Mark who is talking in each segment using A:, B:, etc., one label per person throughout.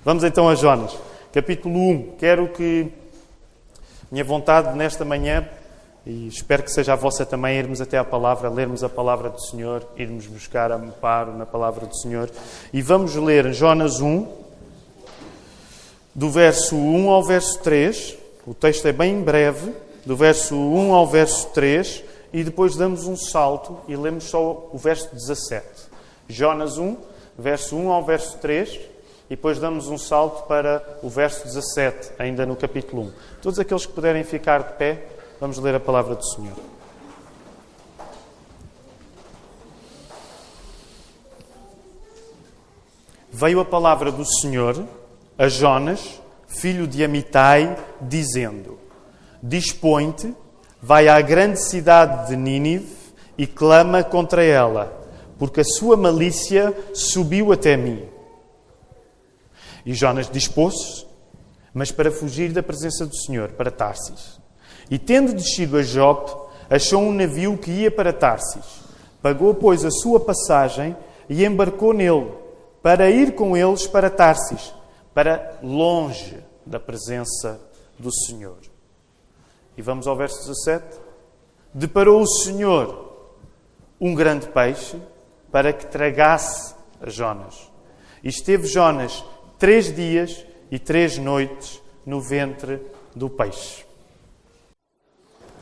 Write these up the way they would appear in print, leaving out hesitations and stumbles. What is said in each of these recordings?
A: Vamos então a Jonas, capítulo 1. Quero que, minha vontade nesta manhã, e espero que seja a vossa também, irmos até à palavra, lermos a palavra do Senhor, irmos buscar amparo na palavra do Senhor. E vamos ler Jonas 1, do verso 1 ao verso 3. O texto é bem breve, do verso 1 ao verso 3, e depois damos um salto e lemos só o verso 17. Jonas 1, verso 1 ao verso 3, e depois damos um salto para o verso 17, ainda no capítulo 1. Todos aqueles que puderem ficar de pé, vamos ler a palavra do Senhor. Veio a palavra do Senhor a Jonas, filho de Amitai, dizendo: Dispõe-te, vai à grande cidade de Nínive e clama contra ela, porque a sua malícia subiu até mim. E Jonas dispôs-se, mas para fugir da presença do Senhor, para Tarsis. E tendo descido a Jope, achou um navio que ia para Tarsis. Pagou, pois, a sua passagem e embarcou nele, para ir com eles para Tarsis, para longe da presença do Senhor. E vamos ao verso 17. Deparou o Senhor um grande peixe para que tragasse a Jonas. E esteve Jonas 3 dias e 3 noites no ventre do peixe.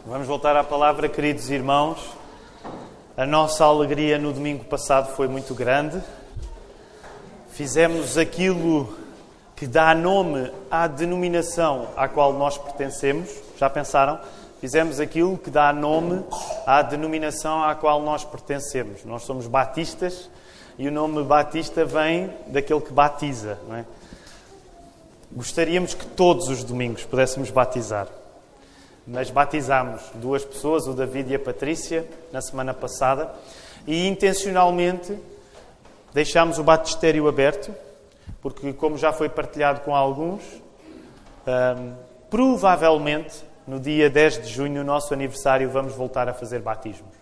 A: Vamos voltar à palavra, queridos irmãos. A nossa alegria no domingo passado foi muito grande. Fizemos aquilo que dá nome à denominação à qual nós pertencemos. Já pensaram? Fizemos aquilo que dá nome à denominação à qual nós pertencemos. Nós somos batistas e o nome Batista vem daquele que batiza, não é? Gostaríamos que todos os domingos pudéssemos batizar. Mas batizámos 2 pessoas, o David e a Patrícia, na semana passada, e intencionalmente deixámos o batistério aberto, porque, como já foi partilhado com alguns, provavelmente, no dia 10 de junho, no nosso aniversário, vamos voltar a fazer batismos.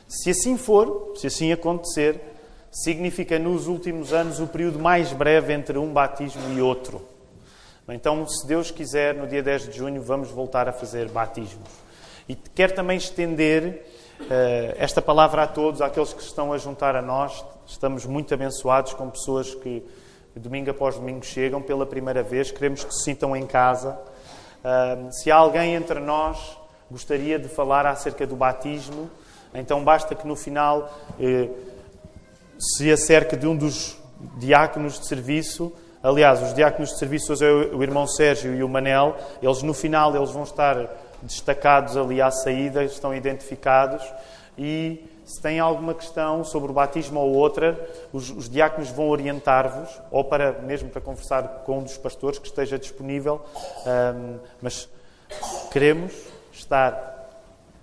A: Se assim for, se assim acontecer, significa, nos últimos anos, o período mais breve entre um batismo e outro. Então, se Deus quiser, no dia 10 de junho, vamos voltar a fazer batismos. E quero também estender esta palavra a todos, àqueles que se estão a juntar a nós. Estamos muito abençoados com pessoas que, domingo após domingo, chegam pela primeira vez. Queremos que se sintam em casa. Se há alguém entre nós gostaria de falar acerca do batismo, então basta que no final se acerque de um dos diáconos de serviço. Aliás, os diáconos de serviço, hoje é o irmão Sérgio e o Manel. Eles, no final, eles vão estar destacados ali à saída, estão identificados. E se têm alguma questão sobre o batismo ou outra, os diáconos vão orientar-vos, ou mesmo para conversar com um dos pastores que esteja disponível. Mas queremos estar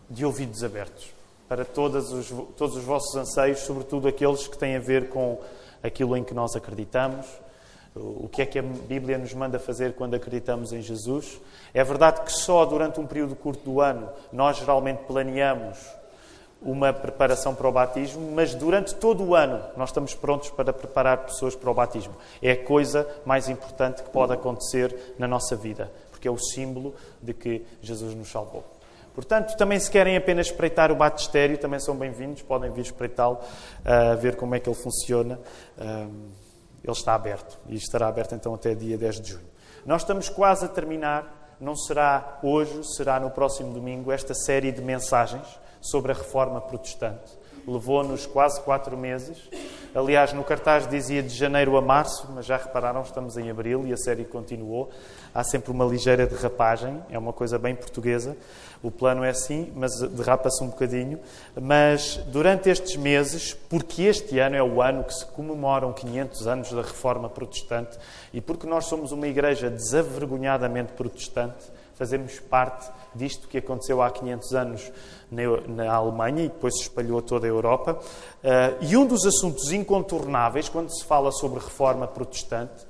A: de ouvidos abertos para todos os vossos anseios, sobretudo aqueles que têm a ver com aquilo em que nós acreditamos. O que é que a Bíblia nos manda fazer quando acreditamos em Jesus? É verdade que só durante um período curto do ano nós geralmente planeamos uma preparação para o batismo, mas durante todo o ano nós estamos prontos para preparar pessoas para o batismo. É a coisa mais importante que pode acontecer na nossa vida, porque é o símbolo de que Jesus nos salvou. Portanto, também se querem apenas espreitar o batistério, também são bem-vindos, podem vir espreitá-lo, ver como é que ele funciona. Ele está aberto e estará aberto então até dia 10 de junho. Nós estamos quase a terminar, não será hoje, será no próximo domingo, esta série de mensagens sobre a Reforma Protestante. Levou-nos quase 4 meses. Aliás, no cartaz dizia de janeiro a março, mas já repararam, estamos em abril e a série continuou. Há sempre uma ligeira derrapagem, é uma coisa bem portuguesa. O plano é assim, mas derrapa-se um bocadinho. Mas durante estes meses, porque este ano é o ano que se comemoram 500 anos da Reforma Protestante e porque nós somos uma igreja desavergonhadamente protestante, fazemos parte disto que aconteceu há 500 anos na Alemanha e depois se espalhou a toda a Europa. E um dos assuntos incontornáveis, quando se fala sobre reforma protestante,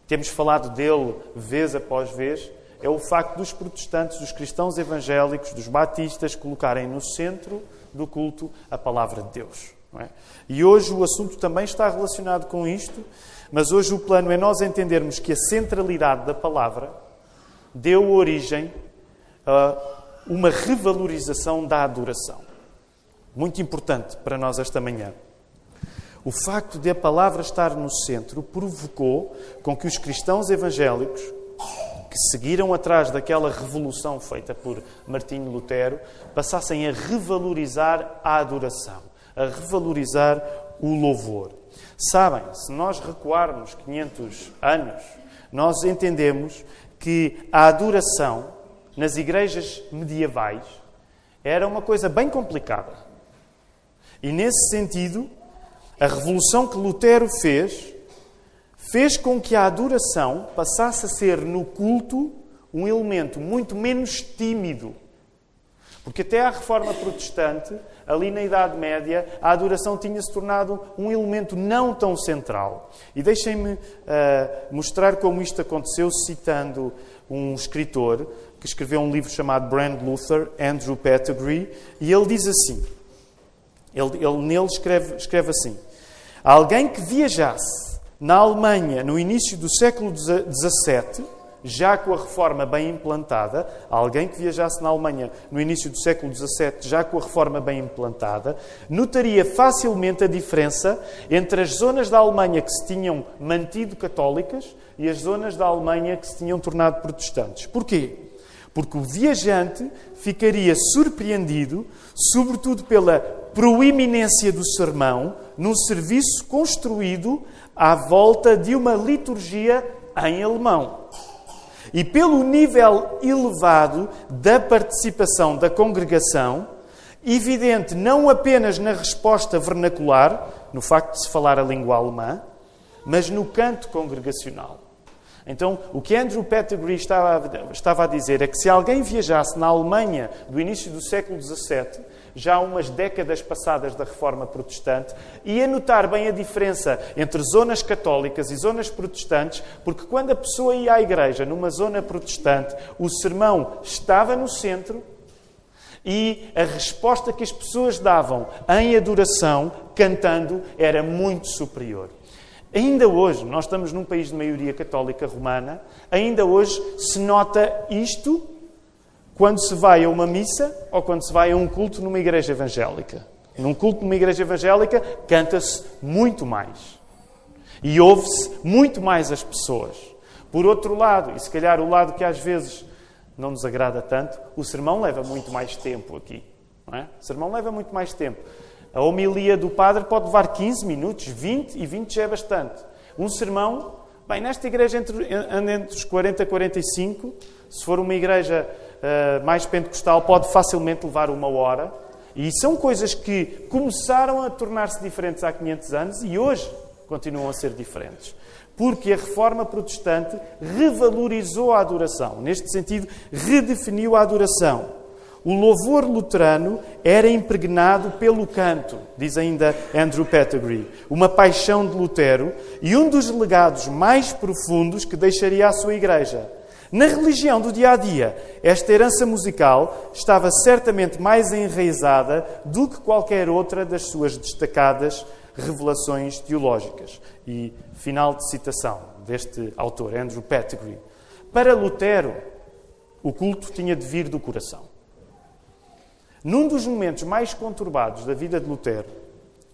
A: temos falado dele vez após vez, é o facto dos protestantes, dos cristãos evangélicos, dos batistas, colocarem no centro do culto a palavra de Deus. Não é? E hoje o assunto também está relacionado com isto, Mas hoje o plano é nós entendermos que a centralidade da palavra deu origem a uma revalorização da adoração. Muito importante para nós esta manhã. O facto de a palavra estar no centro provocou com que os cristãos evangélicos, que seguiram atrás daquela revolução feita por Martinho Lutero, passassem a revalorizar a adoração, a revalorizar o louvor. Sabem, se nós recuarmos 500 anos, nós entendemos que a adoração nas igrejas medievais era uma coisa bem complicada. E nesse sentido, a revolução que Lutero fez com que a adoração passasse a ser no culto um elemento muito menos tímido. Porque até à Reforma Protestante, ali na Idade Média, a adoração tinha-se tornado um elemento não tão central. E deixem-me mostrar como isto aconteceu citando um escritor que escreveu um livro chamado Brand Luther, Andrew Pettigrew, e ele diz assim, ele nele escreve assim: alguém que viajasse na Alemanha no início do século XVII, já com a reforma bem implantada, alguém que viajasse na Alemanha no início do século XVII, já com a reforma bem implantada, notaria facilmente a diferença entre as zonas da Alemanha que se tinham mantido católicas e as zonas da Alemanha que se tinham tornado protestantes. Porquê? Porque o viajante ficaria surpreendido, sobretudo pela proeminência do sermão, num serviço construído à volta de uma liturgia em alemão. E pelo nível elevado da participação da congregação, evidente não apenas na resposta vernacular, no facto de se falar a língua alemã, mas no canto congregacional. Então, o que Andrew Pettigrew estava a dizer é que se alguém viajasse na Alemanha do início do século XVII, já umas décadas passadas da Reforma Protestante, ia notar bem a diferença entre zonas católicas e zonas protestantes, porque quando a pessoa ia à igreja numa zona protestante, o sermão estava no centro e a resposta que as pessoas davam em adoração, cantando, era muito superior. Ainda hoje, nós estamos num país de maioria católica romana, ainda hoje se nota isto quando se vai a uma missa ou quando se vai a um culto numa igreja evangélica. Num culto numa igreja evangélica, canta-se muito mais. E ouve-se muito mais as pessoas. Por outro lado, e se calhar o lado que às vezes não nos agrada tanto, o sermão leva muito mais tempo aqui. Não é? O sermão leva muito mais tempo. A homilia do padre pode levar 15 minutos, 20, e 20 já é bastante. Um sermão, bem, nesta igreja anda entre os 40 e 45, se for uma igreja mais pentecostal, pode facilmente levar 1 hora. E são coisas que começaram a tornar-se diferentes há 500 anos e hoje continuam a ser diferentes. Porque a Reforma Protestante revalorizou a adoração. Neste sentido, redefiniu a adoração. O louvor luterano era impregnado pelo canto, diz ainda Andrew Pettigrew, uma paixão de Lutero e um dos legados mais profundos que deixaria à sua igreja. Na religião do dia-a-dia, esta herança musical estava certamente mais enraizada do que qualquer outra das suas destacadas revelações teológicas. E final de citação deste autor, Andrew Pettigrew. Para Lutero, o culto tinha de vir do coração. Num dos momentos mais conturbados da vida de Lutero,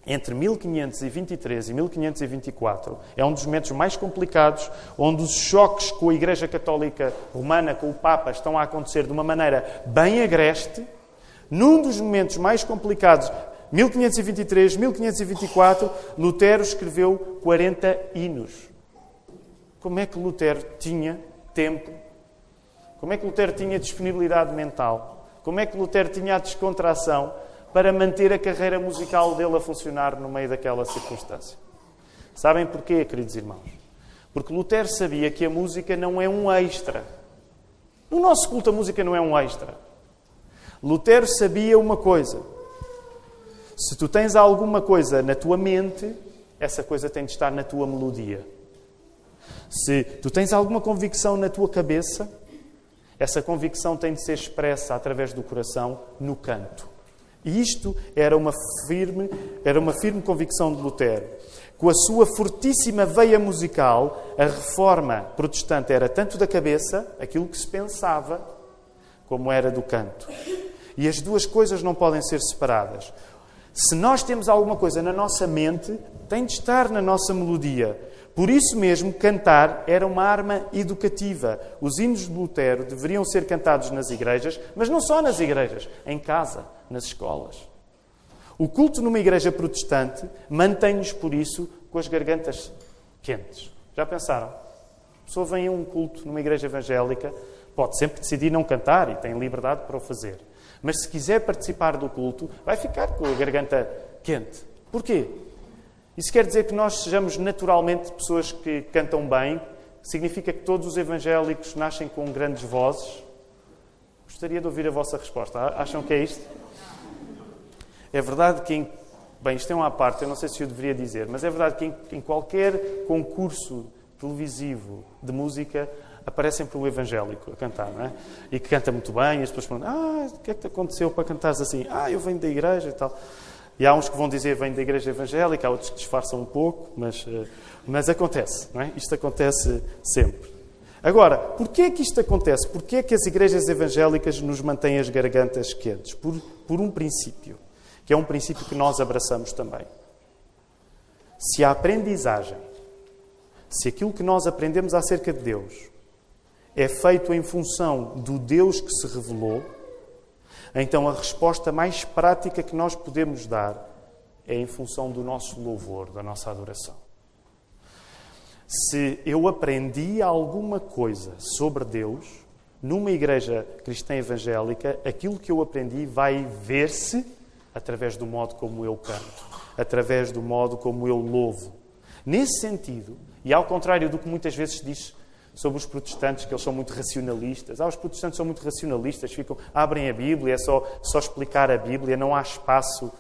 A: entre 1523 e 1524, é um dos momentos mais complicados, onde os choques com a Igreja Católica Romana, com o Papa, estão a acontecer de uma maneira bem agreste. Num dos momentos mais complicados, 1523, 1524, Lutero escreveu 40 hinos. Como é que Lutero tinha tempo? Como é que Lutero tinha disponibilidade mental? Como é que Lutero tinha a descontração para manter a carreira musical dele a funcionar no meio daquela circunstância? Sabem porquê, queridos irmãos? Porque Lutero sabia que a música não é um extra. No nosso culto a música não é um extra. Lutero sabia uma coisa. Se tu tens alguma coisa na tua mente, essa coisa tem de estar na tua melodia. Se tu tens alguma convicção na tua cabeça, essa convicção tem de ser expressa através do coração no canto. E isto era uma firme convicção de Lutero. Com a sua fortíssima veia musical, a reforma protestante era tanto da cabeça, aquilo que se pensava, como era do canto. E as duas coisas não podem ser separadas. Se nós temos alguma coisa na nossa mente, tem de estar na nossa melodia. Por isso mesmo, cantar era uma arma educativa. Os hinos de Lutero deveriam ser cantados nas igrejas, mas não só nas igrejas, em casa, nas escolas. O culto numa igreja protestante mantém-nos, por isso, com as gargantas quentes. Já pensaram? A pessoa vem a um culto numa igreja evangélica, pode sempre decidir não cantar e tem liberdade para o fazer. Mas se quiser participar do culto, vai ficar com a garganta quente. Porquê? Isso quer dizer que nós sejamos naturalmente pessoas que cantam bem? Significa que todos os evangélicos nascem com grandes vozes? Gostaria de ouvir a vossa resposta. Acham que é isto? É verdade que, bem, isto é uma parte, eu não sei se eu deveria dizer, mas é verdade que em qualquer concurso televisivo de música aparece sempre o evangélico a cantar, não é? E que canta muito bem, e as pessoas perguntam, o que é que te aconteceu para cantares assim? Eu venho da igreja e tal. E há uns que vão dizer venho da igreja evangélica, há outros que disfarçam um pouco, mas acontece, não é? Isto acontece sempre. Agora, porquê é que isto acontece? Porquê é que as igrejas evangélicas nos mantêm as gargantas quentes? Por um princípio, que é um princípio que nós abraçamos também. Se a aprendizagem, se aquilo que nós aprendemos acerca de Deus é feito em função do Deus que se revelou, então a resposta mais prática que nós podemos dar é em função do nosso louvor, da nossa adoração. Se eu aprendi alguma coisa sobre Deus numa igreja cristã evangélica, aquilo que eu aprendi vai ver-se através do modo como eu canto, através do modo como eu louvo. Nesse sentido, e ao contrário do que muitas vezes se diz sobre os protestantes, que eles são muito racionalistas. Os protestantes são muito racionalistas, abrem a Bíblia, é só explicar a Bíblia, não há espaço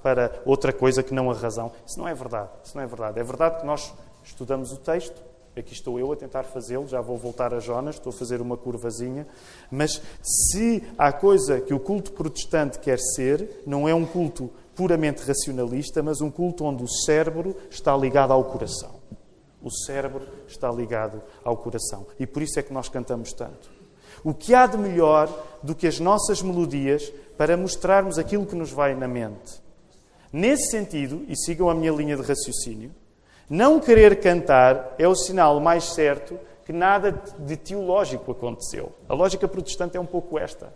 A: para outra coisa que não a razão. Isso não é verdade. É verdade que nós estudamos o texto, aqui estou eu a tentar fazê-lo, já vou voltar a Jonas, estou a fazer uma curvazinha, mas se há coisa que o culto protestante quer ser, não é um culto puramente racionalista, mas um culto onde o cérebro está ligado ao coração. O cérebro está ligado ao coração. E por isso é que nós cantamos tanto. O que há de melhor do que as nossas melodias para mostrarmos aquilo que nos vai na mente? Nesse sentido, e sigam a minha linha de raciocínio, não querer cantar é o sinal mais certo que nada de teológico aconteceu. A lógica protestante é um pouco esta.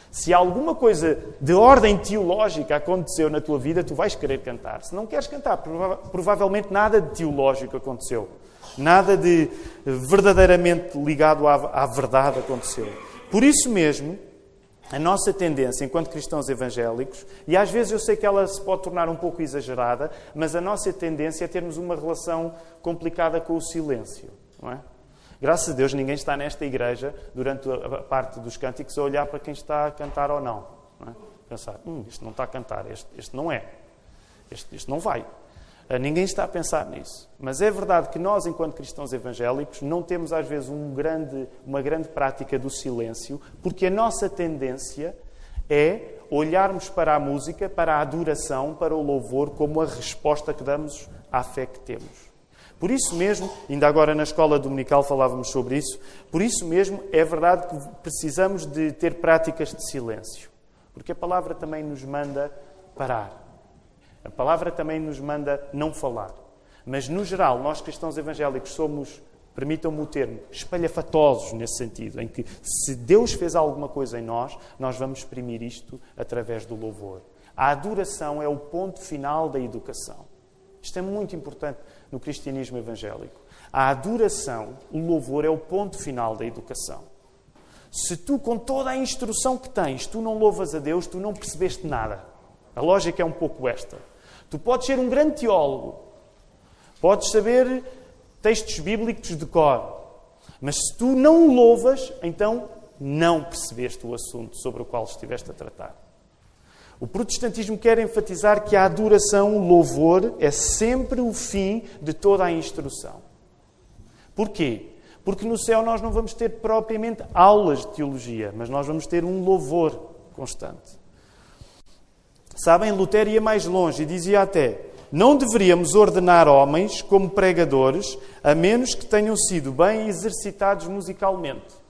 A: Se alguma coisa de ordem teológica aconteceu na tua vida, tu vais querer cantar. Se não queres cantar, provavelmente nada de teológico aconteceu. Nada de verdadeiramente ligado à verdade aconteceu. Por isso mesmo, a nossa tendência, enquanto cristãos evangélicos, e às vezes eu sei que ela se pode tornar um pouco exagerada, mas a nossa tendência é termos uma relação complicada com o silêncio, não é? Graças a Deus, ninguém está nesta igreja, durante a parte dos cânticos, a olhar para quem está a cantar ou não. Não é? Pensar, este não está a cantar, este não é. Este não vai. Ninguém está a pensar nisso. Mas é verdade que nós, enquanto cristãos evangélicos, não temos às vezes uma grande prática do silêncio, porque a nossa tendência é olharmos para a música, para a adoração, para o louvor, como a resposta que damos à fé que temos. Por isso mesmo, ainda agora na escola dominical falávamos sobre isso, por isso mesmo é verdade que precisamos de ter práticas de silêncio. Porque a palavra também nos manda parar. A palavra também nos manda não falar. Mas, no geral, nós cristãos evangélicos somos, permitam-me o termo, espalhafatosos nesse sentido, em que se Deus fez alguma coisa em nós, nós vamos exprimir isto através do louvor. A adoração é o ponto final da educação. Isto é muito importante no cristianismo evangélico. A adoração, o louvor, é o ponto final da educação. Se tu, com toda a instrução que tens, tu não louvas a Deus, tu não percebeste nada. A lógica é um pouco esta. Tu podes ser um grande teólogo, podes saber textos bíblicos de cor, mas se tu não o louvas, então não percebeste o assunto sobre o qual estiveste a tratar. O protestantismo quer enfatizar que a adoração, o louvor, é sempre o fim de toda a instrução. Porquê? Porque no céu nós não vamos ter propriamente aulas de teologia, mas nós vamos ter um louvor constante. Sabem, Lutero ia mais longe e dizia até não deveríamos ordenar homens como pregadores, a menos que tenham sido bem exercitados musicalmente.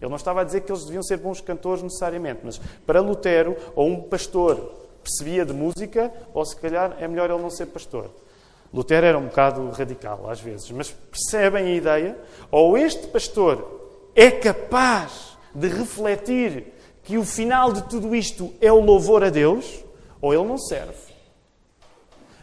A: Ele não estava a dizer que eles deviam ser bons cantores necessariamente, mas para Lutero, ou um pastor percebia de música, ou se calhar é melhor ele não ser pastor. Lutero era um bocado radical às vezes, mas percebem a ideia? Ou este pastor é capaz de refletir que o final de tudo isto é o louvor a Deus, ou ele não serve.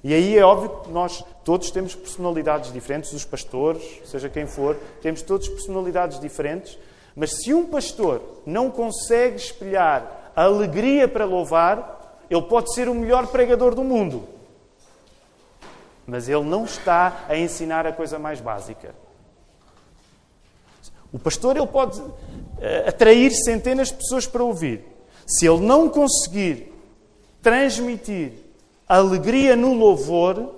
A: E aí é óbvio que nós todos temos personalidades diferentes, os pastores, seja quem for, temos todos personalidades diferentes, mas se um pastor não consegue espelhar a alegria para louvar, ele pode ser o melhor pregador do mundo. Mas ele não está a ensinar a coisa mais básica. O pastor ele pode atrair centenas de pessoas para ouvir. Se ele não conseguir transmitir a alegria no louvor,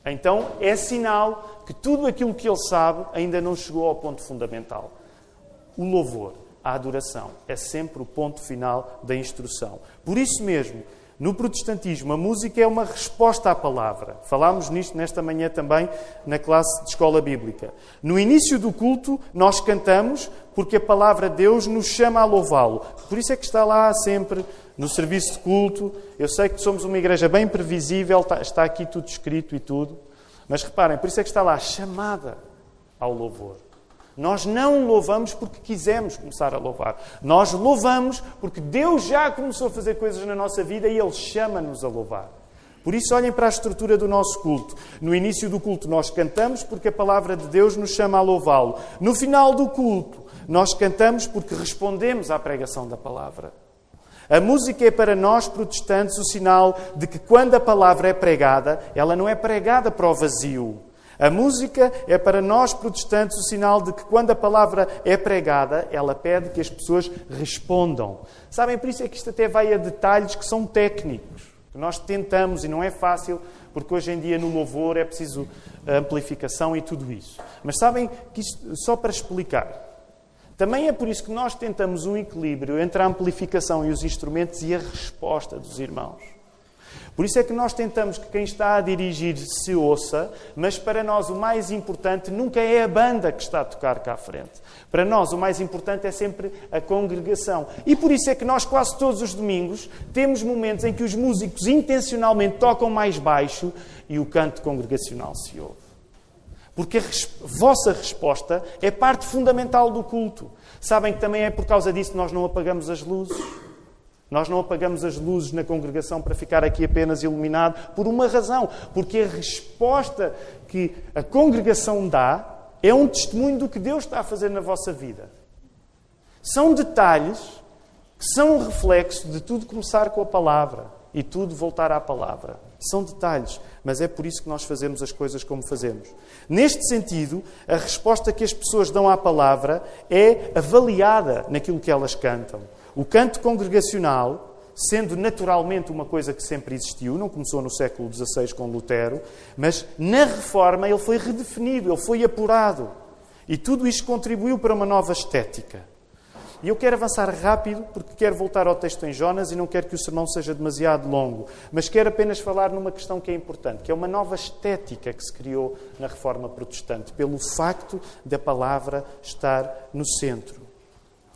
A: então é sinal que tudo aquilo que ele sabe ainda não chegou ao ponto fundamental. O louvor, a adoração, é sempre o ponto final da instrução. Por isso mesmo, no protestantismo, a música é uma resposta à palavra. Falámos nisto nesta manhã também na classe de escola bíblica. No início do culto, nós cantamos porque a palavra de Deus nos chama a louvá-lo. Por isso é que está lá sempre no serviço de culto. Eu sei que somos uma igreja bem previsível, está aqui tudo escrito e tudo. Mas reparem, por isso é que está lá, chamada ao louvor. Nós não louvamos porque quisemos começar a louvar. Nós louvamos porque Deus já começou a fazer coisas na nossa vida e Ele chama-nos a louvar. Por isso, olhem para a estrutura do nosso culto. No início do culto, nós cantamos porque a palavra de Deus nos chama a louvá-lo. No final do culto, nós cantamos porque respondemos à pregação da palavra. A música é para nós, protestantes, o sinal de que quando a palavra é pregada, ela não é pregada para o vazio. A música é para nós, protestantes, o sinal de que quando a palavra é pregada, ela pede que as pessoas respondam. Sabem, por isso é que isto até vai a detalhes que são técnicos. Que nós tentamos, e não é fácil, porque hoje em dia no louvor é preciso amplificação e tudo isso. Mas sabem que isto, só para explicar, também é por isso que nós tentamos um equilíbrio entre a amplificação e os instrumentos e a resposta dos irmãos. Por isso é que nós tentamos que quem está a dirigir se ouça, mas para nós o mais importante nunca é a banda que está a tocar cá à frente. Para nós o mais importante é sempre a congregação. E por isso é que nós quase todos os domingos temos momentos em que os músicos intencionalmente tocam mais baixo e o canto congregacional se ouve. Porque a vossa resposta é parte fundamental do culto. Sabem que também é por causa disso que nós não apagamos as luzes. Nós não apagamos as luzes na congregação para ficar aqui apenas iluminado por uma razão. Porque a resposta que a congregação dá é um testemunho do que Deus está a fazer na vossa vida. São detalhes que são um reflexo de tudo começar com a palavra e tudo voltar à palavra. São detalhes, mas é por isso que nós fazemos as coisas como fazemos. Neste sentido, a resposta que as pessoas dão à palavra é avaliada naquilo que elas cantam. O canto congregacional, sendo naturalmente uma coisa que sempre existiu, não começou no século XVI com Lutero, mas na Reforma ele foi redefinido, ele foi apurado. E tudo isto contribuiu para uma nova estética. E eu quero avançar rápido, porque quero voltar ao texto em Jonas e não quero que o sermão seja demasiado longo, mas quero apenas falar numa questão que é importante, que é uma nova estética que se criou na Reforma Protestante, pelo facto da palavra estar no centro.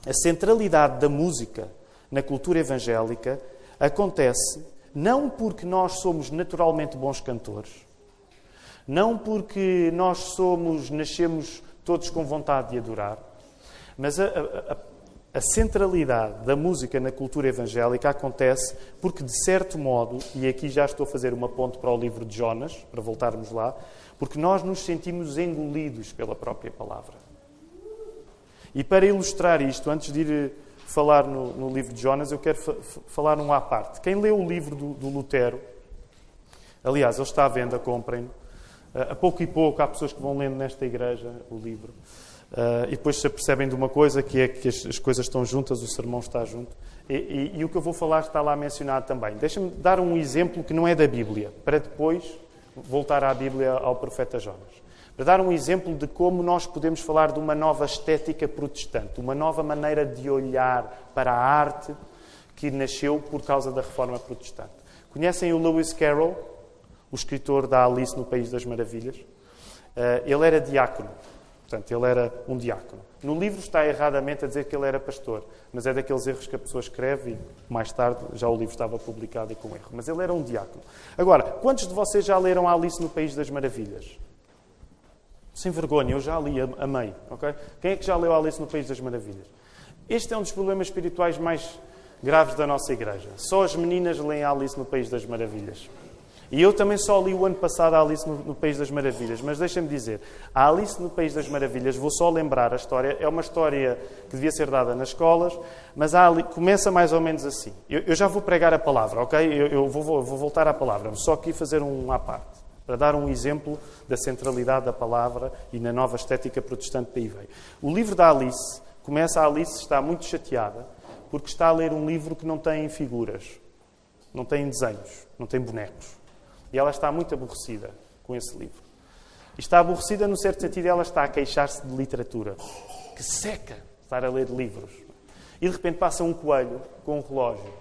A: A centralidade da música na cultura evangélica acontece não porque nós somos naturalmente bons cantores, não porque nós nascemos todos com vontade de adorar, mas a centralidade da música na cultura evangélica acontece porque, de certo modo, e aqui já estou a fazer uma ponte para o livro de Jonas, para voltarmos lá, porque nós nos sentimos engolidos pela própria palavra. E para ilustrar isto, antes de ir falar no livro de Jonas, eu quero falar num à parte. Quem leu o livro do Lutero, aliás, ele está à venda, comprem-no. A pouco e pouco há pessoas que vão lendo nesta igreja o livro. E depois se apercebem de uma coisa, que é que as coisas estão juntas, o sermão está junto. E o que eu vou falar está lá mencionado também. Deixa-me dar um exemplo que não é da Bíblia, para depois voltar à Bíblia, ao profeta Jonas. Para dar um exemplo de como nós podemos falar de uma nova estética protestante, uma nova maneira de olhar para a arte que nasceu por causa da Reforma Protestante. Conhecem o Lewis Carroll? o escritor da Alice no País das Maravilhas. Ele era diácono. Portanto, ele era um diácono. No livro está erradamente a dizer que ele era pastor, mas é daqueles erros que a pessoa escreve e mais tarde já o livro estava publicado e com erro. Mas ele era um diácono. Agora, quantos de vocês já leram Alice no País das Maravilhas? Sem vergonha, eu já li, amei. Okay? Quem é que já leu Alice no País das Maravilhas? Este é um dos problemas espirituais mais graves da nossa igreja. Só as meninas leem Alice no País das Maravilhas. E eu também só li o ano passado a Alice no País das Maravilhas. Mas deixem-me dizer, a Alice no País das Maravilhas, vou só lembrar a história, é uma história que devia ser dada nas escolas, mas começa mais ou menos assim. Eu já vou pregar a palavra, ok? Eu vou voltar à palavra, só aqui fazer um à parte, para dar um exemplo da centralidade da palavra e na nova estética protestante que aí veio. O livro da Alice, a Alice está muito chateada, porque está a ler um livro que não tem figuras, não tem desenhos, não tem bonecos. E ela está muito aborrecida com esse livro. E está aborrecida no certo sentido, ela está a queixar-se de literatura. Que seca estar a ler livros. E de repente passa um coelho com um relógio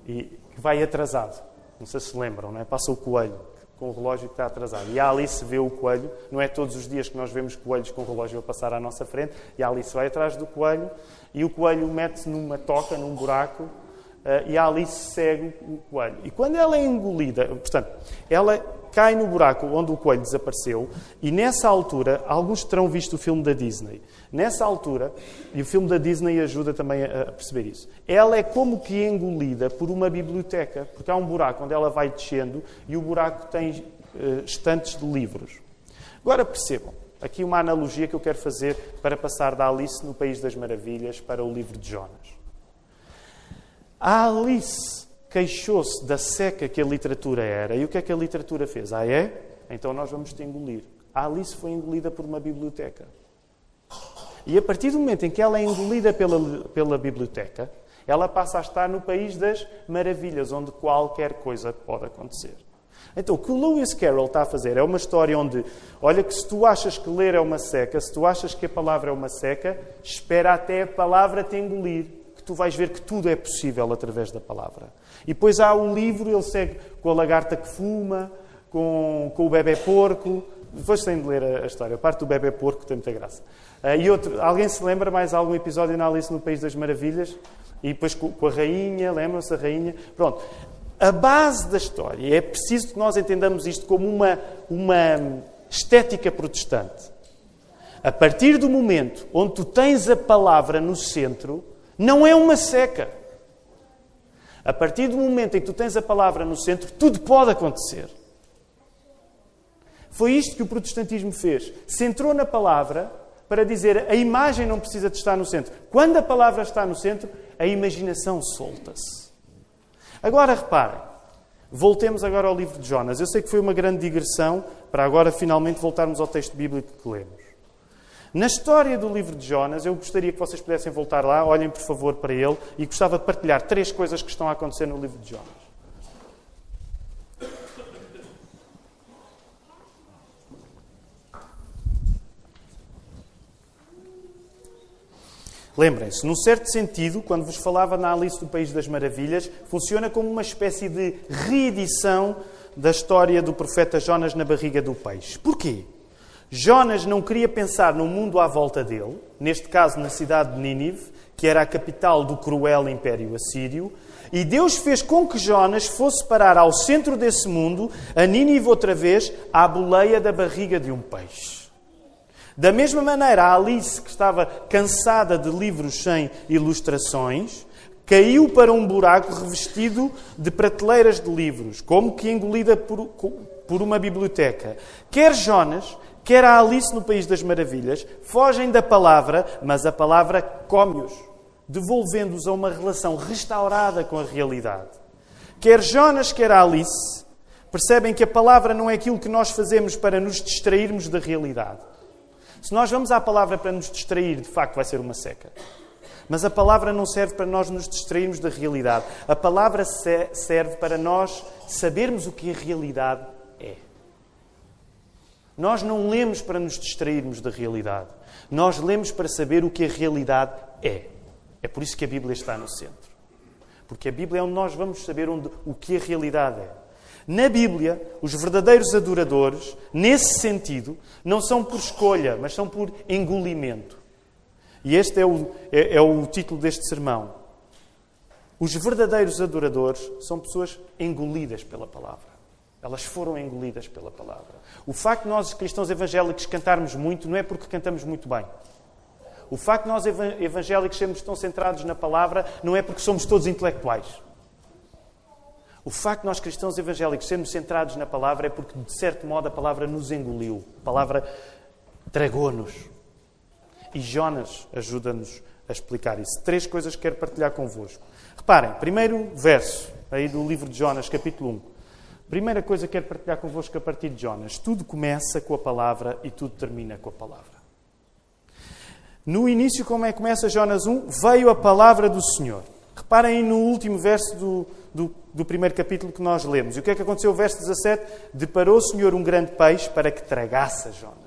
A: e que vai atrasado. Não sei se lembram, não é? Passa o coelho com o relógio que está atrasado. E a Alice vê o coelho. Não é todos os dias que nós vemos coelhos com o relógio a passar à nossa frente. E a Alice vai atrás do coelho e o coelho mete-se numa toca, num buraco, e a Alice segue o coelho. E quando ela é engolida, portanto, ela cai no buraco onde o coelho desapareceu, e nessa altura, alguns terão visto o filme da Disney. Nessa altura, e o filme da Disney ajuda também a perceber isso, ela é como que engolida por uma biblioteca, porque há um buraco onde ela vai descendo e o buraco tem estantes de livros. Agora percebam, aqui uma analogia que eu quero fazer para passar da Alice no País das Maravilhas para o livro de Jonas. A Alice queixou-se da seca que a literatura era. E o que é que a literatura fez? Ah, é? Então nós vamos te engolir. A Alice foi engolida por uma biblioteca. E a partir do momento em que ela é engolida pela biblioteca, ela passa a estar no País das Maravilhas, onde qualquer coisa pode acontecer. Então, o que o Lewis Carroll está a fazer é uma história onde, olha, que se tu achas que ler é uma seca, se tu achas que a palavra é uma seca, espera até a palavra te engolir. Tu vais ver que tudo é possível através da palavra. E depois há o livro, ele segue com a lagarta que fuma, com o bebé porco. Depois tem de ler a história. A parte do bebé porco tem muita graça. E outro, alguém se lembra mais algum episódio na Alice no País das Maravilhas? E depois com a rainha, lembram-se da rainha? Pronto. A base da história, é preciso que nós entendamos isto como uma estética protestante. A partir do momento onde tu tens a palavra no centro, não é uma seca. A partir do momento em que tu tens a palavra no centro, tudo pode acontecer. Foi isto que o protestantismo fez. Centrou na palavra para dizer a imagem não precisa de estar no centro. Quando a palavra está no centro, a imaginação solta-se. Agora reparem, voltemos agora ao livro de Jonas. Eu sei que foi uma grande digressão para agora finalmente voltarmos ao texto bíblico que lemos. Na história do livro de Jonas, eu gostaria que vocês pudessem voltar lá, olhem por favor para ele, e gostava de partilhar 3 coisas que estão a acontecer no livro de Jonas. Lembrem-se, num certo sentido, quando vos falava na Alice do País das Maravilhas, funciona como uma espécie de reedição da história do profeta Jonas na barriga do peixe. Porquê? Jonas não queria pensar no mundo à volta dele, neste caso na cidade de Nínive, que era a capital do cruel Império Assírio, e Deus fez com que Jonas fosse parar ao centro desse mundo, a Nínive outra vez, à boleia da barriga de um peixe. Da mesma maneira, a Alice, que estava cansada de livros sem ilustrações, caiu para um buraco revestido de prateleiras de livros, como que engolida por uma biblioteca. Quer Jonas, quer a Alice no País das Maravilhas, fogem da palavra, mas a palavra come-os, devolvendo-os a uma relação restaurada com a realidade. Quer Jonas, quer a Alice, percebem que a palavra não é aquilo que nós fazemos para nos distrairmos da realidade. Se nós vamos à palavra para nos distrair, de facto vai ser uma seca. Mas a palavra não serve para nós nos distrairmos da realidade. A palavra serve para nós sabermos o que a realidade é. Nós não lemos para nos distrairmos da realidade. Nós lemos para saber o que a realidade é. É por isso que a Bíblia está no centro. Porque a Bíblia é onde nós vamos saber o que a realidade é. Na Bíblia, os verdadeiros adoradores, nesse sentido, não são por escolha, mas são por engolimento. E este é o título deste sermão. Os verdadeiros adoradores são pessoas engolidas pela palavra. Elas foram engolidas pela palavra. O facto de nós, cristãos evangélicos, cantarmos muito não é porque cantamos muito bem. O facto de nós, evangélicos, sermos tão centrados na palavra não é porque somos todos intelectuais. O facto de nós, cristãos evangélicos, sermos centrados na palavra é porque, de certo modo, a palavra nos engoliu. A palavra tragou-nos. E Jonas ajuda-nos a explicar isso. 3 coisas que quero partilhar convosco. Reparem, primeiro verso aí do livro de Jonas, capítulo 1. Primeira coisa que quero partilhar convosco a partir de Jonas. Tudo começa com a palavra e tudo termina com a palavra. No início, como é que começa Jonas 1? Veio a palavra do Senhor. Reparem no último verso do primeiro capítulo que nós lemos. E o que é que aconteceu? O verso 17. Deparou o Senhor um grande peixe para que tragasse a Jonas.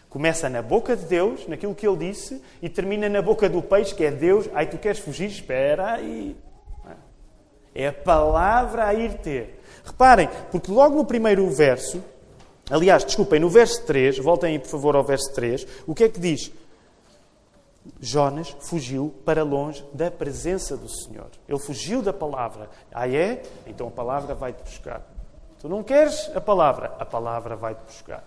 A: Começa na boca de Deus, naquilo que Ele disse, e termina na boca do peixe, que é Deus. Ai, tu queres fugir? Espera aí. É a palavra a ir ter. Reparem, porque logo no primeiro verso, aliás, desculpem, no verso 3, voltem aí por favor ao verso 3, o que é que diz? Jonas fugiu para longe da presença do Senhor. Ele fugiu da palavra. Ah, é? Então a palavra vai-te buscar. Tu não queres a palavra vai-te buscar.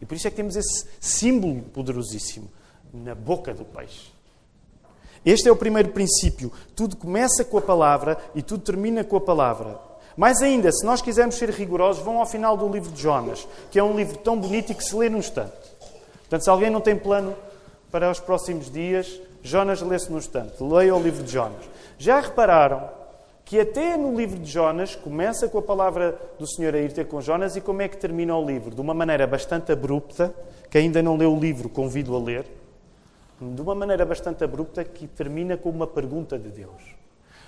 A: E por isso é que temos esse símbolo poderosíssimo na boca do peixe. Este é o primeiro princípio. Tudo começa com a palavra e tudo termina com a palavra. Mais ainda, se nós quisermos ser rigorosos, vão ao final do livro de Jonas, que é um livro tão bonito e que se lê num instante. Portanto, se alguém não tem plano para os próximos dias, Jonas lê-se num instante. Leia o livro de Jonas. Já repararam que até no livro de Jonas começa com a palavra do Senhor a ir ter com Jonas e como é que termina o livro? De uma maneira bastante abrupta. Quem ainda não leu o livro, convido a ler. De uma maneira bastante abrupta que termina com uma pergunta de Deus.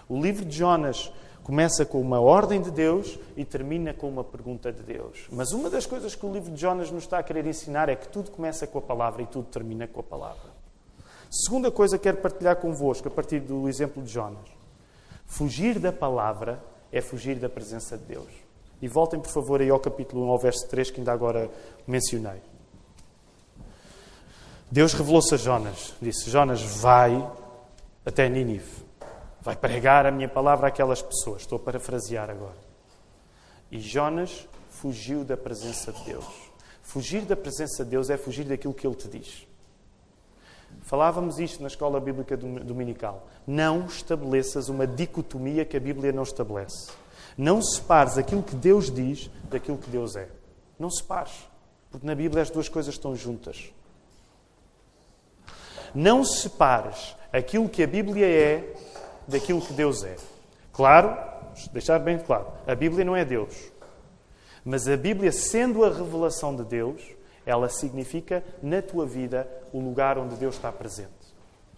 A: O livro de Jonas começa com uma ordem de Deus e termina com uma pergunta de Deus. Mas uma das coisas que o livro de Jonas nos está a querer ensinar é que tudo começa com a palavra e tudo termina com a palavra. Segunda coisa que quero partilhar convosco a partir do exemplo de Jonas. Fugir da palavra é fugir da presença de Deus. E voltem, por favor, aí ao capítulo 1, ao verso 3, que ainda agora mencionei. Deus revelou-se a Jonas. Disse, Jonas, vai até Nínive. Vai pregar a minha palavra àquelas pessoas. Estou a parafrasear agora. E Jonas fugiu da presença de Deus. Fugir da presença de Deus é fugir daquilo que Ele te diz. Falávamos isto na escola bíblica dominical. Não estabeleças uma dicotomia que a Bíblia não estabelece. Não separes aquilo que Deus diz daquilo que Deus é. Não separes. Porque na Bíblia as duas coisas estão juntas. Não separes aquilo que a Bíblia é daquilo que Deus é. Claro, deixar bem claro, a Bíblia não é Deus. Mas a Bíblia, sendo a revelação de Deus, ela significa, na tua vida, o lugar onde Deus está presente.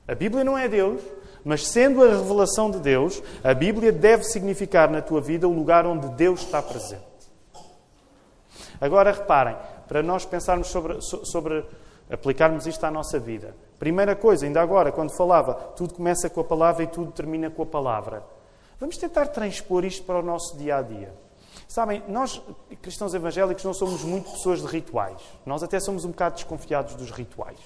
A: A Bíblia não é Deus, mas sendo a revelação de Deus, a Bíblia deve significar na tua vida o lugar onde Deus está presente. Agora reparem, para nós pensarmos sobre aplicarmos isto à nossa vida. Primeira coisa, ainda agora, quando falava, tudo começa com a palavra e tudo termina com a palavra. Vamos tentar transpor isto para o nosso dia-a-dia. Sabem, nós, cristãos evangélicos, não somos muito pessoas de rituais. Nós até somos um bocado desconfiados dos rituais.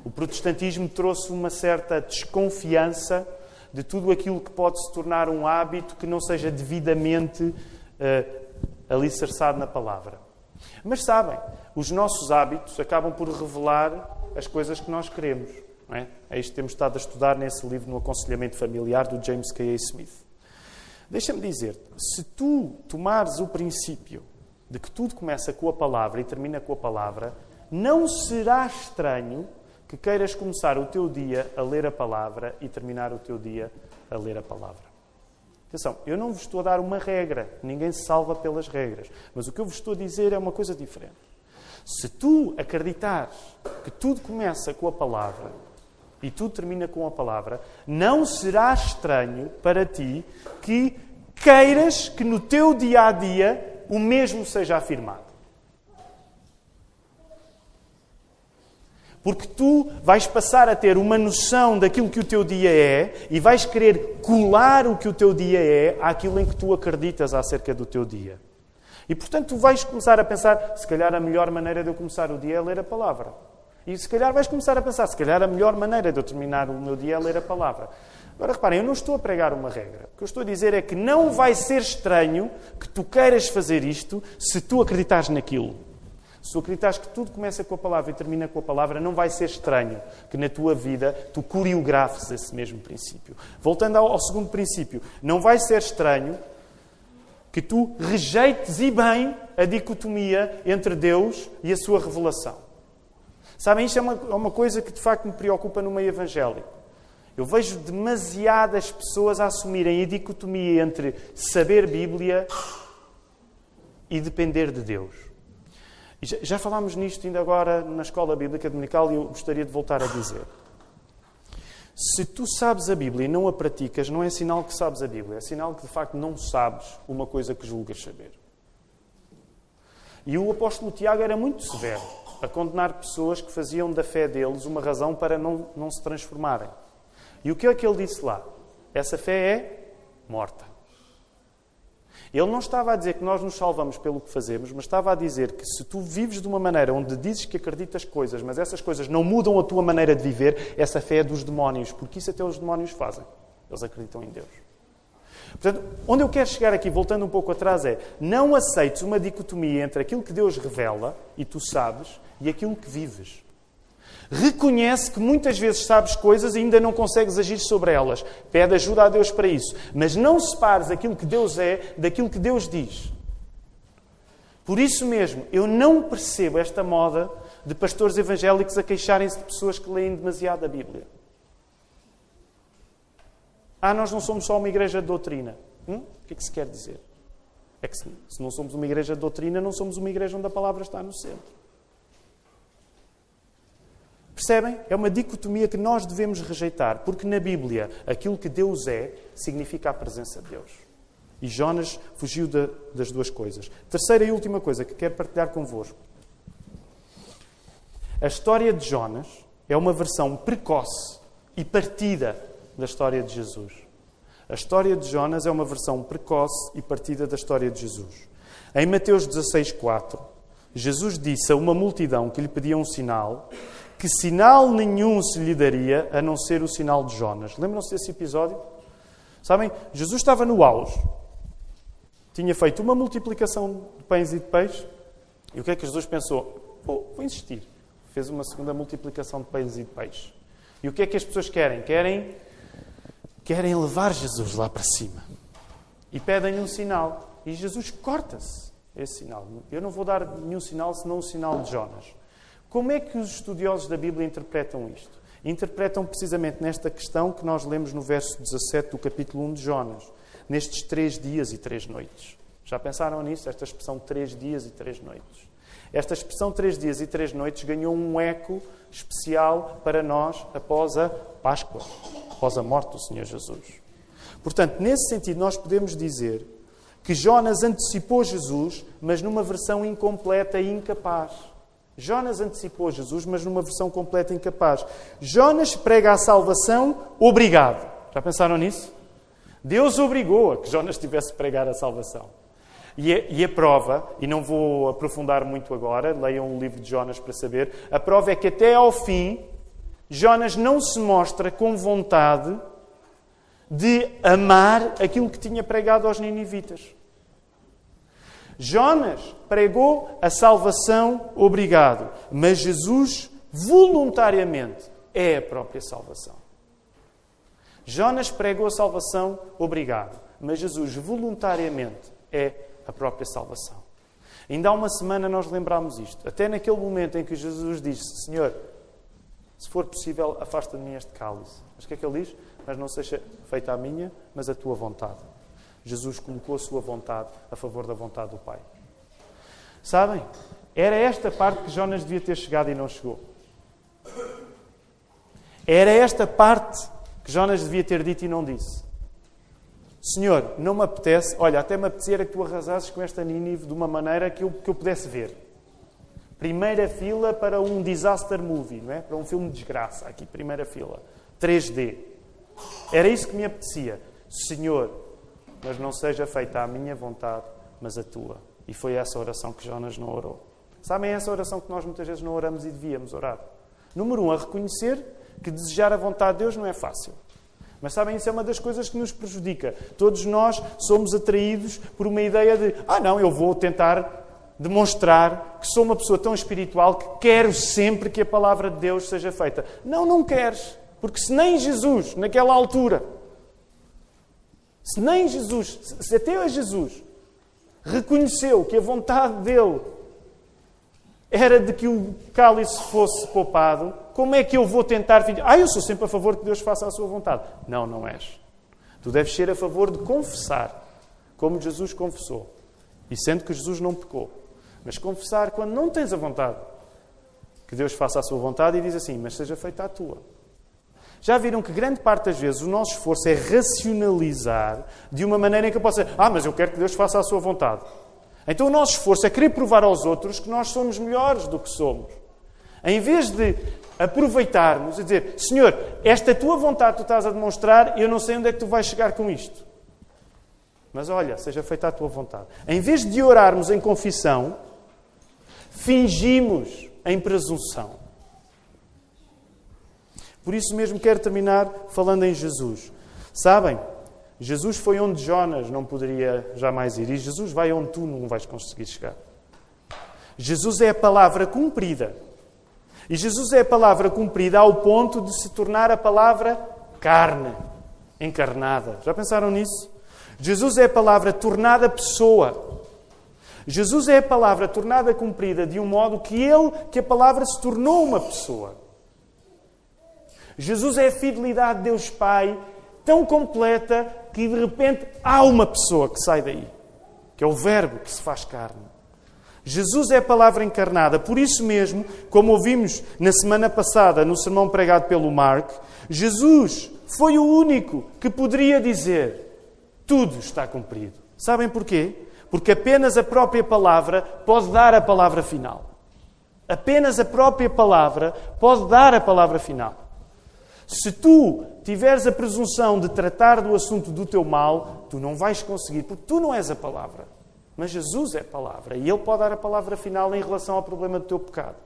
A: O protestantismo trouxe uma certa desconfiança de tudo aquilo que pode se tornar um hábito que não seja devidamente alicerçado na palavra. Mas sabem, os nossos hábitos acabam por revelar as coisas que nós queremos. Não é? É isto que temos estado a estudar nesse livro, no Aconselhamento Familiar, do James K. A. Smith. Deixa-me dizer-te, se tu tomares o princípio de que tudo começa com a palavra e termina com a palavra, não será estranho que queiras começar o teu dia a ler a palavra e terminar o teu dia a ler a palavra. Atenção, eu não vos estou a dar uma regra, ninguém se salva pelas regras, mas o que eu vos estou a dizer é uma coisa diferente. Se tu acreditares que tudo começa com a palavra e tudo termina com a palavra, não será estranho para ti que queiras que no teu dia-a-dia o mesmo seja afirmado. Porque tu vais passar a ter uma noção daquilo que o teu dia é e vais querer colar o que o teu dia é àquilo em que tu acreditas acerca do teu dia. E, portanto, tu vais começar a pensar, se calhar a melhor maneira de eu começar o dia é ler a palavra. E se calhar vais começar a pensar, se calhar a melhor maneira de eu terminar o meu dia é ler a palavra. Agora, reparem, eu não estou a pregar uma regra. O que eu estou a dizer é que não vai ser estranho que tu queiras fazer isto se tu acreditares naquilo. Se tu acreditares que tudo começa com a palavra e termina com a palavra, não vai ser estranho que na tua vida tu coreografes esse mesmo princípio. Voltando ao segundo princípio, não vai ser estranho que tu rejeites e bem a dicotomia entre Deus e a sua revelação. Sabem, isto é uma coisa que de facto me preocupa no meio evangélico. Eu vejo demasiadas pessoas a assumirem a dicotomia entre saber Bíblia e depender de Deus. E já falámos nisto ainda agora na Escola Bíblica Dominical e eu gostaria de voltar a dizer. Se tu sabes a Bíblia e não a praticas, não é sinal que sabes a Bíblia, é sinal que de facto não sabes uma coisa que julgas saber. E o apóstolo Tiago era muito severo a condenar pessoas que faziam da fé deles uma razão para não se transformarem. E o que é que ele disse lá? Essa fé é morta. Ele não estava a dizer que nós nos salvamos pelo que fazemos, mas estava a dizer que se tu vives de uma maneira onde dizes que acreditas coisas, mas essas coisas não mudam a tua maneira de viver, essa fé é dos demónios, porque isso até os demónios fazem. Eles acreditam em Deus. Portanto, onde eu quero chegar aqui, voltando um pouco atrás, é não aceites uma dicotomia entre aquilo que Deus revela, e tu sabes, e aquilo que vives. Reconhece que muitas vezes sabes coisas e ainda não consegues agir sobre elas. Pede ajuda a Deus para isso. Mas não separes aquilo que Deus é daquilo que Deus diz. Por isso mesmo, eu não percebo esta moda de pastores evangélicos a queixarem-se de pessoas que leem demasiado a Bíblia. Nós não somos só uma igreja de doutrina. O que é que se quer dizer? É que se não somos uma igreja de doutrina, não somos uma igreja onde a palavra está no centro. Percebem? É uma dicotomia que nós devemos rejeitar, porque na Bíblia aquilo que Deus é significa a presença de Deus. E Jonas fugiu das duas coisas. Terceira e última coisa que quero partilhar convosco. A história de Jonas é uma versão precoce e partida da história de Jesus. A história de Jonas é uma versão precoce e partida da história de Jesus. Em Mateus 16:4, Jesus disse a uma multidão que lhe pedia um sinal, que sinal nenhum se lhe daria a não ser o sinal de Jonas. Lembram-se desse episódio? Sabem, Jesus estava no auge. Tinha feito uma multiplicação de pães e de peixes. E o que é que Jesus pensou? Vou insistir. Fez uma segunda multiplicação de pães e de peixes. E o que é que as pessoas querem? Querem levar Jesus lá para cima. E pedem-lhe um sinal. E Jesus corta-se esse sinal. Eu não vou dar nenhum sinal senão o sinal de Jonas. Como é que os estudiosos da Bíblia interpretam isto? Interpretam precisamente nesta questão que nós lemos no verso 17 do capítulo 1 de Jonas. Nestes 3 dias e 3 noites. Já pensaram nisso? Esta expressão 3 dias e 3 noites. Esta expressão 3 dias e 3 noites ganhou um eco especial para nós após a Páscoa, após a morte do Senhor Jesus. Portanto, nesse sentido, nós podemos dizer que Jonas antecipou Jesus, mas numa versão incompleta e incapaz. Jonas antecipou Jesus, mas numa versão completa e incapaz. Jonas prega a salvação, obrigado. Já pensaram nisso? Deus obrigou a que Jonas tivesse de pregar a salvação. E a prova, e não vou aprofundar muito agora, leiam o livro de Jonas para saber, a prova é que até ao fim, Jonas não se mostra com vontade de amar aquilo que tinha pregado aos ninivitas. Jonas pregou a salvação, obrigado. Mas Jesus, voluntariamente, é a própria salvação. Jonas pregou a salvação, obrigado. Mas Jesus, voluntariamente, é a própria salvação. Ainda há uma semana nós lembrámos isto. Até naquele momento em que Jesus disse, Senhor, se for possível, afasta de mim este cálice. Mas o que é que ele diz? Mas não seja feita a minha, mas a tua vontade. Jesus colocou a sua vontade a favor da vontade do Pai. Sabem? Era esta parte que Jonas devia ter chegado e não chegou. Era esta parte que Jonas devia ter dito e não disse. Senhor, não me apetece, olha, até me apetecer que tu arrasasses com esta Nínive de uma maneira que eu pudesse ver. Primeira fila para um disaster movie, não é? Para um filme de desgraça. Aqui, primeira fila. 3D. Era isso que me apetecia. Senhor, mas não seja feita a minha vontade, mas a tua. E foi essa oração que Jonas não orou. Sabem, é essa oração que nós muitas vezes não oramos e devíamos orar. Número 1, a reconhecer que desejar a vontade de Deus não é fácil. Mas sabem, isso é uma das coisas que nos prejudica. Todos nós somos atraídos por uma ideia de não, eu vou tentar demonstrar que sou uma pessoa tão espiritual que quero sempre que a palavra de Deus seja feita. Não, não queres. Porque se nem Jesus, naquela altura, se nem Jesus, se até Jesus reconheceu que a vontade dele era de que o cálice fosse poupado, como é que eu vou tentar... eu sou sempre a favor que Deus faça a sua vontade. Não, não és. Tu deves ser a favor de confessar, como Jesus confessou. E sendo que Jesus não pecou. Mas confessar quando não tens a vontade. Que Deus faça a sua vontade e diz assim, mas seja feita a tua. Já viram que grande parte das vezes o nosso esforço é racionalizar de uma maneira em que eu possa dizer, mas eu quero que Deus faça a sua vontade. Então o nosso esforço é querer provar aos outros que nós somos melhores do que somos. Em vez de aproveitarmos e dizer, Senhor, esta tua vontade tu estás a demonstrar, eu não sei onde é que tu vais chegar com isto. Mas olha, seja feita a tua vontade. Em vez de orarmos em confissão, fingimos em presunção. Por isso mesmo quero terminar falando em Jesus. Sabem, Jesus foi onde Jonas não poderia jamais ir. E Jesus vai onde tu não vais conseguir chegar. Jesus é a palavra cumprida. E Jesus é a palavra cumprida ao ponto de se tornar a palavra carne, encarnada. Já pensaram nisso? Jesus é a palavra tornada pessoa. Jesus é a palavra tornada cumprida de um modo que a palavra se tornou uma pessoa. Jesus é a fidelidade de Deus Pai tão completa que de repente há uma pessoa que sai daí, que é o Verbo que se faz carne. Jesus é a palavra encarnada. Por isso mesmo, como ouvimos na semana passada no sermão pregado pelo Mark, Jesus foi o único que poderia dizer tudo está cumprido. Sabem porquê? Porque apenas a própria palavra pode dar a palavra final. Apenas a própria palavra pode dar a palavra final. Se tu tiveres a presunção de tratar do assunto do teu mal, tu não vais conseguir, porque tu não és a palavra. Mas Jesus é a palavra e Ele pode dar a palavra final em relação ao problema do teu pecado.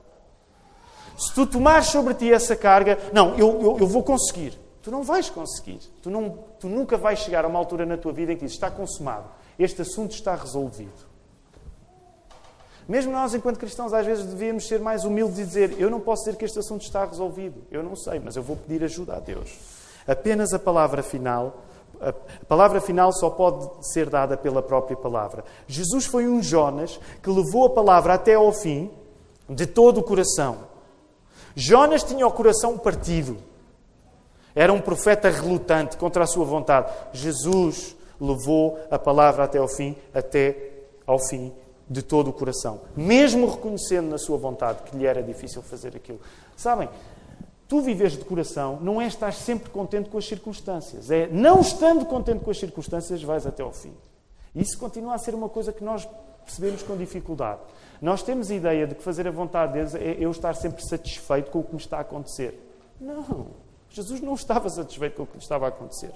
A: Se tu tomares sobre ti essa carga, não, eu vou conseguir. Tu não vais conseguir. Tu nunca vais chegar a uma altura na tua vida em que dizes, está consumado. Este assunto está resolvido. Mesmo nós, enquanto cristãos, às vezes devíamos ser mais humildes e dizer, eu não posso dizer que este assunto está resolvido. Eu não sei, mas eu vou pedir ajuda a Deus. Apenas a palavra final só pode ser dada pela própria palavra. Jesus foi um Jonas que levou a palavra até ao fim de todo o coração. Jonas tinha o coração partido. Era um profeta relutante contra a sua vontade. Jesus levou a palavra até ao fim de todo o coração. Mesmo reconhecendo na sua vontade que lhe era difícil fazer aquilo. Sabem, tu viveres de coração não é estar sempre contente com as circunstâncias. É, não estando contente com as circunstâncias, vais até ao fim. E isso continua a ser uma coisa que nós percebemos com dificuldade. Nós temos a ideia de que fazer a vontade de Deus é eu estar sempre satisfeito com o que me está a acontecer. Não. Jesus não estava satisfeito com o que lhe estava a acontecer.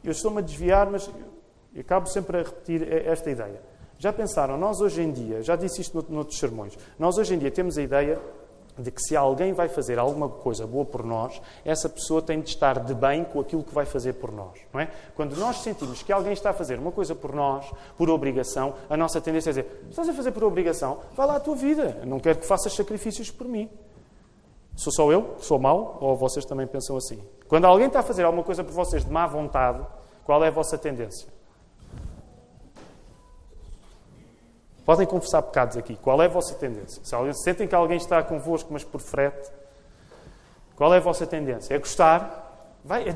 A: Eu estou-me a desviar, mas eu acabo sempre a repetir esta ideia. Já pensaram, nós hoje em dia, já disse isto noutros sermões, nós hoje em dia temos a ideia de que se alguém vai fazer alguma coisa boa por nós, essa pessoa tem de estar de bem com aquilo que vai fazer por nós. Não é? Quando nós sentimos que alguém está a fazer uma coisa por nós, por obrigação, a nossa tendência é dizer, estás a fazer por obrigação, vai lá a tua vida, eu não quero que faças sacrifícios por mim. Sou só eu que sou mau ou vocês também pensam assim? Quando alguém está a fazer alguma coisa por vocês de má vontade, qual é a vossa tendência? Podem confessar pecados aqui. Qual é a vossa tendência? Se sentem que alguém está convosco, mas por frete, qual é a vossa tendência? É gostar? Vai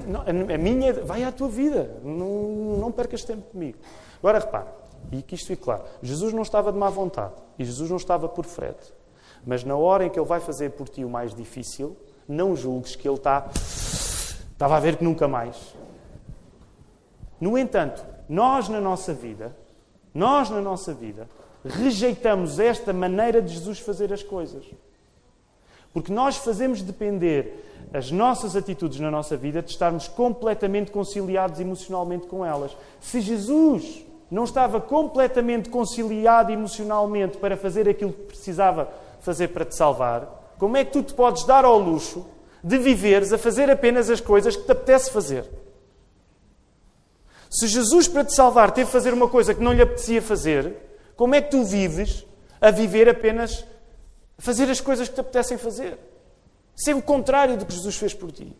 A: à tua vida. Não percas tempo comigo. Agora repare, e que isto fique claro, Jesus não estava de má vontade e Jesus não estava por frete. Mas na hora em que Ele vai fazer por ti o mais difícil, não julgues que Ele estava a ver que nunca mais. No entanto, nós na nossa vida, rejeitamos esta maneira de Jesus fazer as coisas. Porque nós fazemos depender as nossas atitudes na nossa vida de estarmos completamente conciliados emocionalmente com elas. Se Jesus não estava completamente conciliado emocionalmente para fazer aquilo que precisava fazer para te salvar, como é que tu te podes dar ao luxo de viveres a fazer apenas as coisas que te apetece fazer? Se Jesus, para te salvar, teve de fazer uma coisa que não lhe apetecia fazer, como é que tu vives a viver apenas a fazer as coisas que te apetecem fazer? Isso é o contrário do que Jesus fez por ti.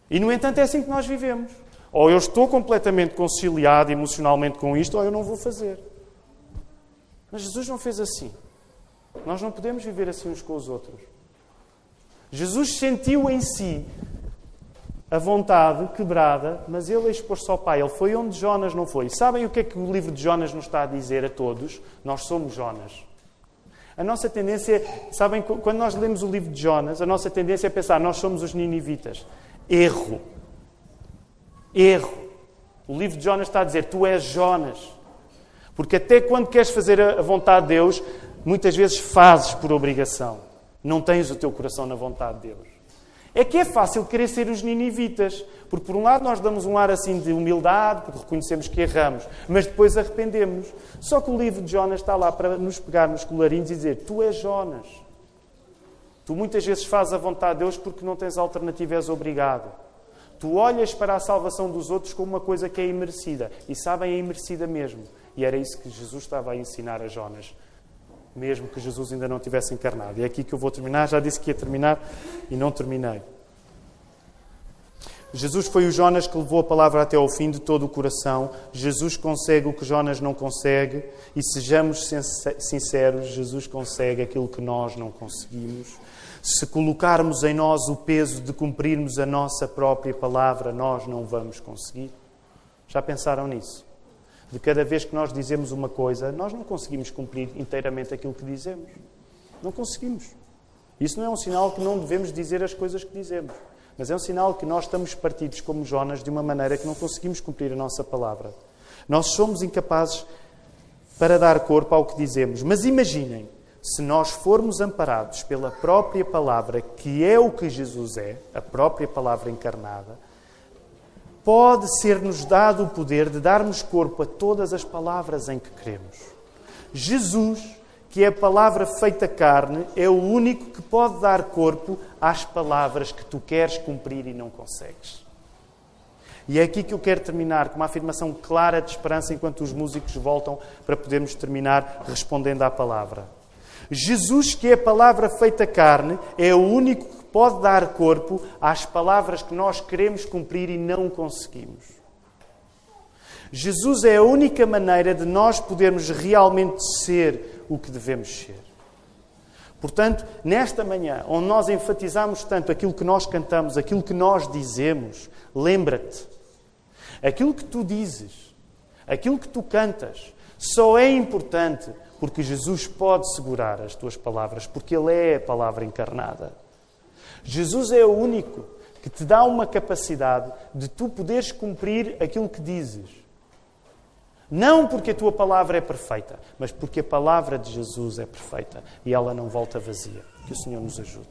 A: E, no entanto, é assim que nós vivemos. Ou eu estou completamente conciliado emocionalmente com isto, ou eu não vou fazer. Mas Jesus não fez assim. Nós não podemos viver assim uns com os outros. Jesus sentiu em si a vontade quebrada, mas ele expôs-se ao Pai. Ele foi onde Jonas não foi. Sabem o que é que o livro de Jonas nos está a dizer a todos? Nós somos Jonas. A nossa tendência, sabem, quando nós lemos o livro de Jonas, a nossa tendência é pensar, nós somos os ninivitas. Erro. Erro. O livro de Jonas está a dizer, tu és Jonas. Porque até quando queres fazer a vontade de Deus, muitas vezes fazes por obrigação. Não tens o teu coração na vontade de Deus. É que é fácil querer ser os ninivitas. Porque por um lado nós damos um ar assim de humildade, porque reconhecemos que erramos, mas depois arrependemos. Só que o livro de Jonas está lá para nos pegar nos colarinhos e dizer, tu és Jonas. Tu muitas vezes fazes a vontade de Deus porque não tens alternativa, és obrigado. Tu olhas para a salvação dos outros como uma coisa que é imerecida. E sabem, é imerecida mesmo. E era isso que Jesus estava a ensinar a Jonas. Mesmo que Jesus ainda não tivesse encarnado. E é aqui que eu vou terminar. Já disse que ia terminar e não terminei. Jesus foi o Jonas que levou a palavra até ao fim de todo o coração. Jesus consegue o que Jonas não consegue. E sejamos sinceros, Jesus consegue aquilo que nós não conseguimos. Se colocarmos em nós o peso de cumprirmos a nossa própria palavra, nós não vamos conseguir. Já pensaram nisso? De cada vez que nós dizemos uma coisa, nós não conseguimos cumprir inteiramente aquilo que dizemos. Não conseguimos. Isso não é um sinal que não devemos dizer as coisas que dizemos. Mas é um sinal que nós estamos partidos como Jonas de uma maneira que não conseguimos cumprir a nossa palavra. Nós somos incapazes para dar corpo ao que dizemos. Mas imaginem, se nós formos amparados pela própria palavra, que é o que Jesus é, a própria palavra encarnada, pode ser-nos dado o poder de darmos corpo a todas as palavras em que cremos. Jesus, que é a palavra feita carne, é o único que pode dar corpo às palavras que tu queres cumprir e não consegues. E é aqui que eu quero terminar, com uma afirmação clara de esperança, enquanto os músicos voltam para podermos terminar respondendo à palavra. Jesus, que é a palavra feita carne, é o único que pode dar corpo às palavras que nós queremos cumprir e não conseguimos. Jesus é a única maneira de nós podermos realmente ser o que devemos ser. Portanto, nesta manhã, onde nós enfatizamos tanto aquilo que nós cantamos, aquilo que nós dizemos, lembra-te, aquilo que tu dizes, aquilo que tu cantas, só é importante porque Jesus pode segurar as tuas palavras, porque Ele é a palavra encarnada. Jesus é o único que te dá uma capacidade de tu poderes cumprir aquilo que dizes. Não porque a tua palavra é perfeita, mas porque a palavra de Jesus é perfeita e ela não volta vazia. Que o Senhor nos ajude.